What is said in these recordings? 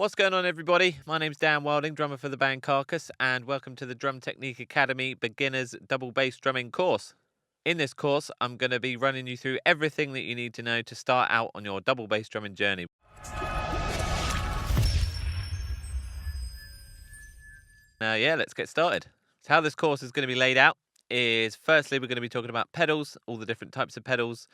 What's going on, everybody? My name's Dan Wilding, drummer for the band Carcass, and welcome to the Drum Technique Academy Beginners Double Bass Drumming course. In this course, I'm going to be running you through everything that you need to know to start out on your double bass drumming journey. Let's get started. So how this course is going to be laid out is, firstly, we're going to be talking about pedals, all the different types of pedals,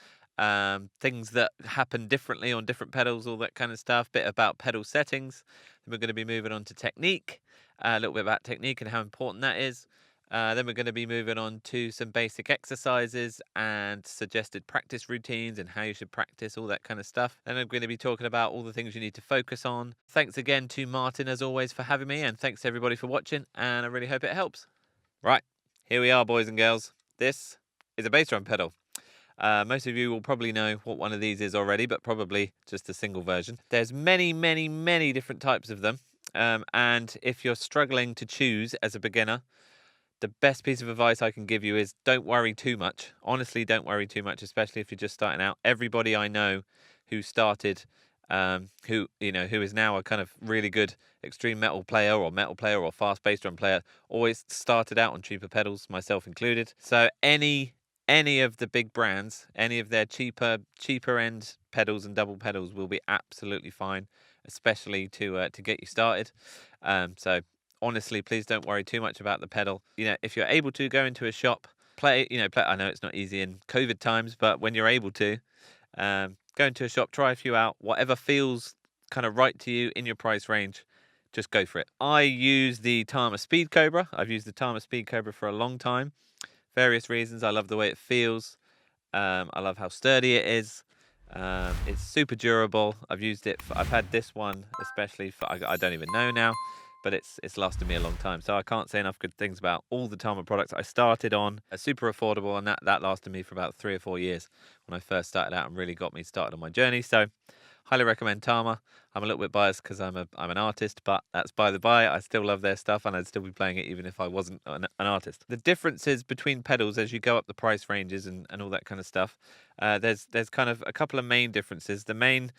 things that happen differently on different pedals, all that kind of stuff, bit about pedal settings. Then we're going to be moving on to technique, a little bit about technique and how important that is. Then we're going to be moving on to some basic exercises and suggested practice routines and how you should practice, all that kind of stuff. Then I'm going to be talking about all the things you need to focus on. Thanks again to Martin, as always, for having me, and thanks to everybody for watching, and I really hope it helps. Right, here we are, boys and girls. This is a bass drum pedal. Most of you will probably know what one of these is already, but probably just a single version. There's many, many, many different types of them. And if you're struggling to choose as a beginner, the best piece of advice I can give you is don't worry too much. Honestly, don't worry too much, especially if you're just starting out. Everybody I know who started, who is now a kind of really good extreme metal player or fast bass drum player, always started out on cheaper pedals, myself included. So any of the big brands, any of their cheaper end pedals and double pedals will be absolutely fine, especially to get you started. So honestly, please don't worry too much about the pedal. If you're able to go into a shop, play. I know it's not easy in COVID times, but when you're able to, go into a shop, try a few out, whatever feels kind of right to you in your price range, just go for it. I use the Tama Speed Cobra. I've used the Tama Speed Cobra for a long time. Various reasons. I love the way it feels. I love how sturdy it is. It's super durable. I've used it. I've had this one especially for I don't even know now, but it's lasted me a long time. So I can't say enough good things about all the Tama products. I started on a super affordable, and that lasted me for about 3 or 4 years when I first started out and really got me started on my journey. So highly recommend Tama. I'm a little bit biased because I'm an artist, but that's by the by. I still love their stuff, and I'd still be playing it even if I wasn't an artist. The differences between pedals as you go up the price ranges and all that kind of stuff, there's kind of a couple of main differences. The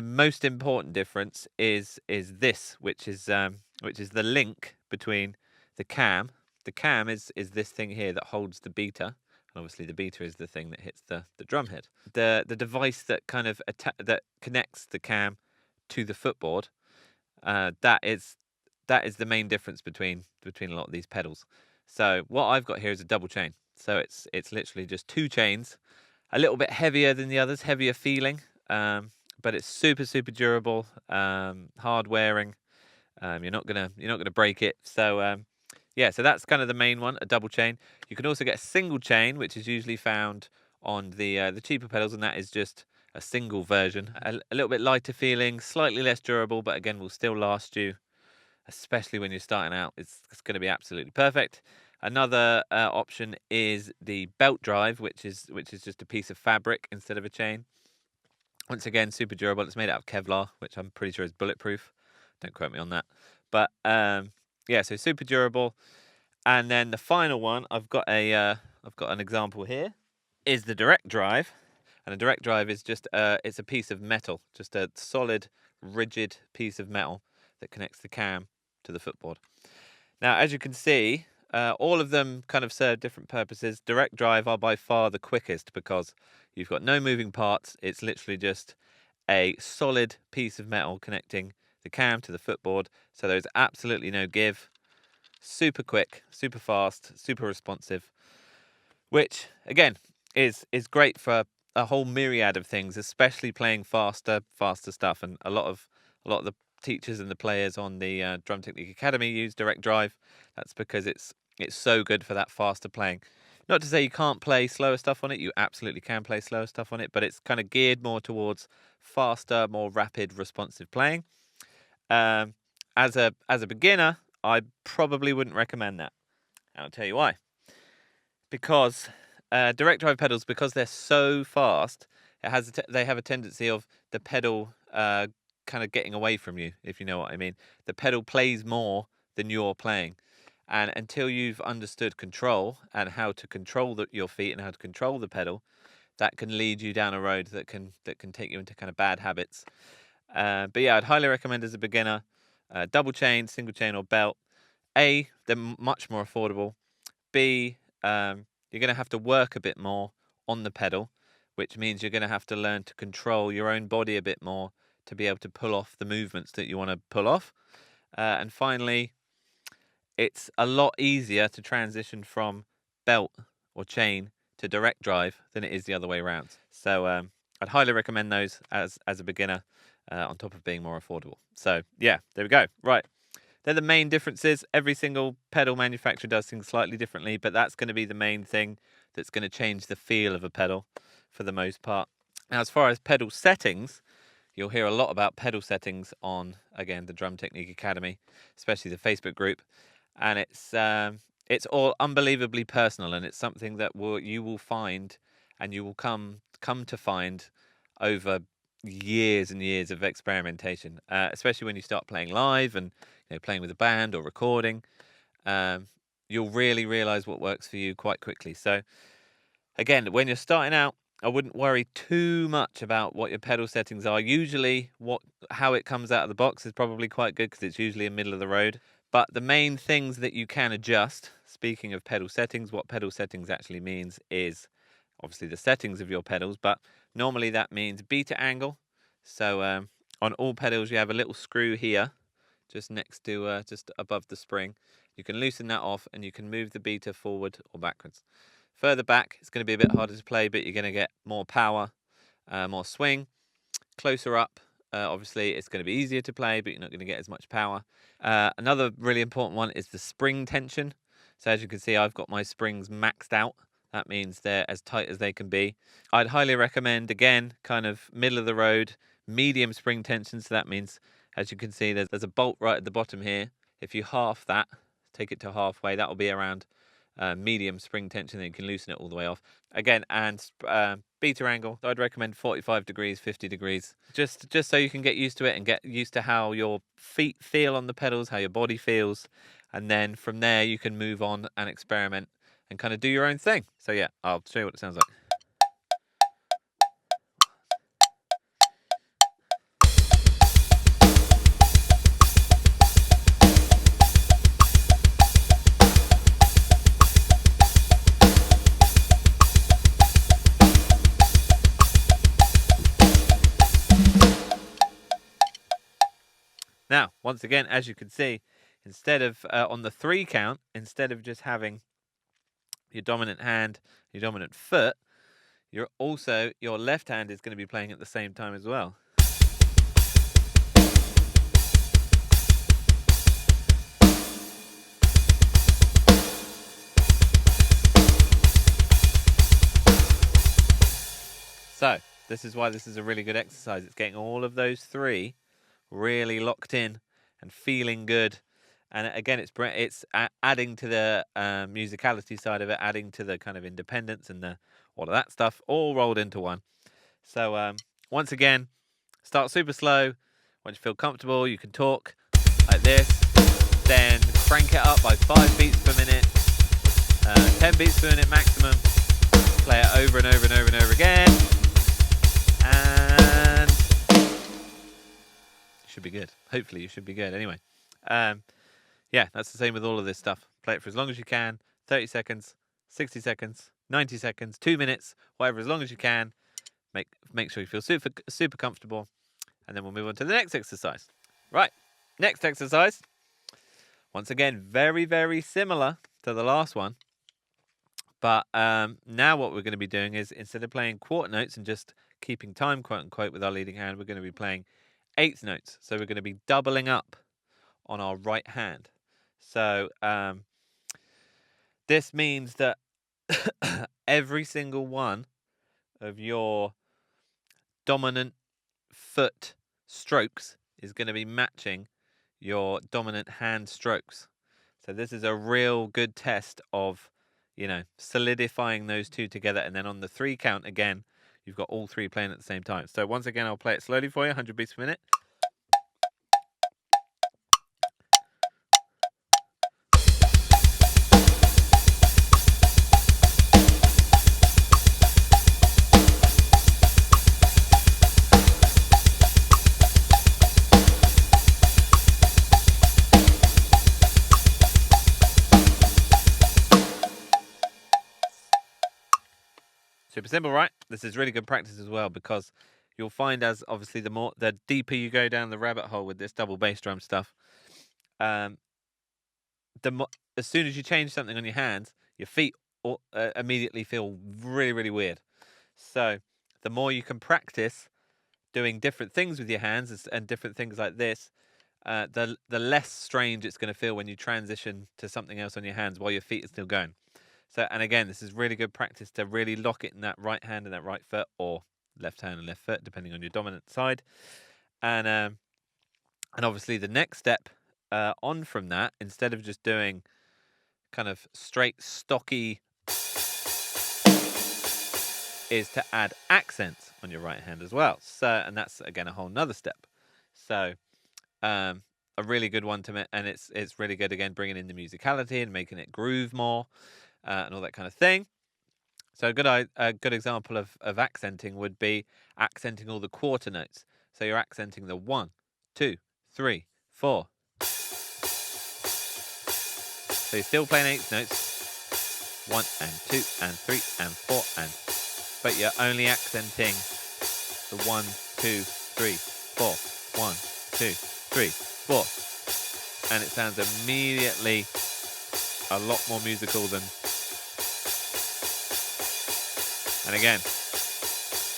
most important difference is this, which is the link between the cam. The cam is this thing here that holds the beater. Obviously, the beater is the thing that hits the drum head. The device that kind of that connects the cam to the footboard. That is the main difference between a lot of these pedals. So what I've got here is a double chain. So it's literally just 2 chains, a little bit heavier than the others, heavier feeling, but it's super durable, hard wearing. You're not gonna break it. So so that's kind of the main one, a double chain. You can also get a single chain, which is usually found on the cheaper pedals, and that is just a single version. A little bit lighter feeling, slightly less durable, but again will still last you, especially when you're starting out. It's going to be absolutely perfect. Another option is the belt drive, which is just a piece of fabric instead of a chain. Once again, super durable. It's made out of Kevlar, which I'm pretty sure is bulletproof. Don't quote me on that. But so super durable. And then the final one, I've got an example here, is the direct drive. And a direct drive is just it's a piece of metal, just a solid, rigid piece of metal that connects the cam to the footboard. Now, as you can see, all of them kind of serve different purposes. Direct drive are by far the quickest because you've got no moving parts. It's literally just a solid piece of metal connecting the cam to the footboard. So there's absolutely no give. Super quick, super fast, super responsive, which again is great for a whole myriad of things, especially playing faster stuff. And a lot of the teachers and the players on the Drum Technique Academy use direct drive. That's because it's so good for that faster playing. Not to say you can't play slower stuff on it. You absolutely can play slower stuff on it, but it's kind of geared more towards faster, more rapid, responsive playing. As a beginner, I probably wouldn't recommend that. And I'll tell you why. Because direct drive pedals, because they're so fast, they have a tendency of the pedal kind of getting away from you, if you know what I mean. The pedal plays more than you're playing. And until you've understood control and how to control your feet and how to control the pedal, that can lead you down a road that can take you into kind of bad habits. But yeah, I'd highly recommend as a beginner, double chain, single chain, or belt. A, they're much more affordable. B, you're going to have to work a bit more on the pedal, which means you're going to have to learn to control your own body a bit more to be able to pull off the movements that you want to pull off. And finally, it's a lot easier to transition from belt or chain to direct drive than it is the other way around. So I'd highly recommend those as a beginner, on top of being more affordable. So yeah, there we go. Right. They're the main differences. Every single pedal manufacturer does things slightly differently, but that's going to be the main thing that's going to change the feel of a pedal for the most part. Now, as far as pedal settings, you'll hear a lot about pedal settings on, again, the Drum Technique Academy, especially the Facebook group. And it's all unbelievably personal, and it's something that you will find, and you will come to find over years and years of experimentation, especially when you start playing live and playing with a band or recording. You'll really realize what works for you quite quickly. So again, when you're starting out, I wouldn't worry too much about what your pedal settings are. Usually how it comes out of the box is probably quite good because it's usually a middle of the road. But the main things that you can adjust, speaking of pedal settings, what pedal settings actually means is obviously the settings of your pedals, but normally that means beta angle. So on all pedals, you have a little screw here, just next to, just above the spring. You can loosen that off and you can move the beta forward or backwards. Further back, it's going to be a bit harder to play, but you're going to get more power, more swing. Closer up, obviously, it's going to be easier to play, but you're not going to get as much power. Another really important one is the spring tension. So as you can see, I've got my springs maxed out. That means they're as tight as they can be. I'd highly recommend, again, kind of middle of the road, medium spring tension. So that means, as you can see, there's a bolt right at the bottom here. If you half that, take it to halfway, that will be around medium spring tension, then you can loosen it all the way off. Again, and beta angle, I'd recommend 45 degrees, 50 degrees, just so you can get used to it and get used to how your feet feel on the pedals, how your body feels. And then from there, you can move on and experiment and kind of do your own thing. So yeah, I'll show you what it sounds like. Now, once again, as you can see, instead of on the 3 count, instead of just having your dominant hand, your dominant foot, your left hand is going to be playing at the same time as well. So, this is why this is a really good exercise. It's getting all of those 3 really locked in and feeling good. And again, it's adding to the musicality side of it, adding to the kind of independence and all of that stuff, all rolled into one. So once again, start super slow. Once you feel comfortable, you can talk like this. Then crank it up by 5 beats per minute, 10 beats per minute maximum. Play it over and over and over and over again. And you should be good. Hopefully you should be good. Anyway. Yeah, that's the same with all of this stuff. Play it for as long as you can, 30 seconds, 60 seconds, 90 seconds, 2 minutes, whatever, as long as you can. Make sure you feel super comfortable. And then we'll move on to the next exercise. Right, next exercise. Once again, very, very similar to the last one. But now what we're going to be doing is, instead of playing quarter notes and just keeping time, quote unquote, with our leading hand, we're going to be playing eighth notes. So we're going to be doubling up on our right hand. So this means that every single one of your dominant foot strokes is going to be matching your dominant hand strokes. So this is a real good test of, solidifying those two together. And then on the 3 count, again, you've got all 3 playing at the same time. So once again, I'll play it slowly for you, 100 beats per minute. super simple, right? This is really good practice as well, because you'll find, as obviously the deeper you go down the rabbit hole with this double bass drum stuff, as soon as you change something on your hands, your feet immediately feel really, really weird. So the more you can practice doing different things with your hands and different things like this, the less strange it's going to feel when you transition to something else on your hands while your feet are still going. So, and again, this is really good practice to really lock it in that right hand and that right foot, or left hand and left foot, depending on your dominant side. And obviously the next step on from that, instead of just doing kind of straight, stocky, is to add accents on your right hand as well. So, and that's again a whole nother step. So, a really good one and it's really good again, bringing in the musicality and making it groove more, and all that kind of thing. So a good example of accenting would be accenting all the quarter notes. So you're accenting the 1, 2, 3, 4. So you're still playing 8 notes, 1 and 2 and 3 and 4 but you're only accenting the 1, 2, 3, 4, 1, 2, 3, 4, and it sounds immediately a lot more musical than. And again,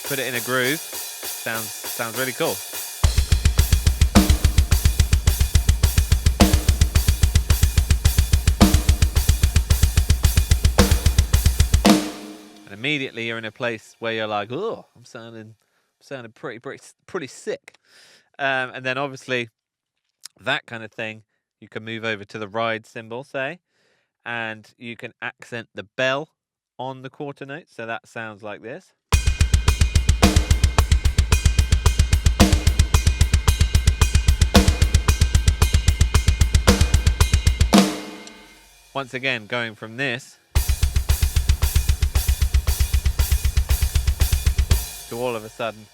put it in a groove. Sounds really cool. And immediately you're in a place where you're like, oh, I'm sounding pretty sick. And then obviously that kind of thing, you can move over to the ride cymbal, say, and you can accent the bell on the quarter note. So that sounds like this. Once again, going from this to all of a sudden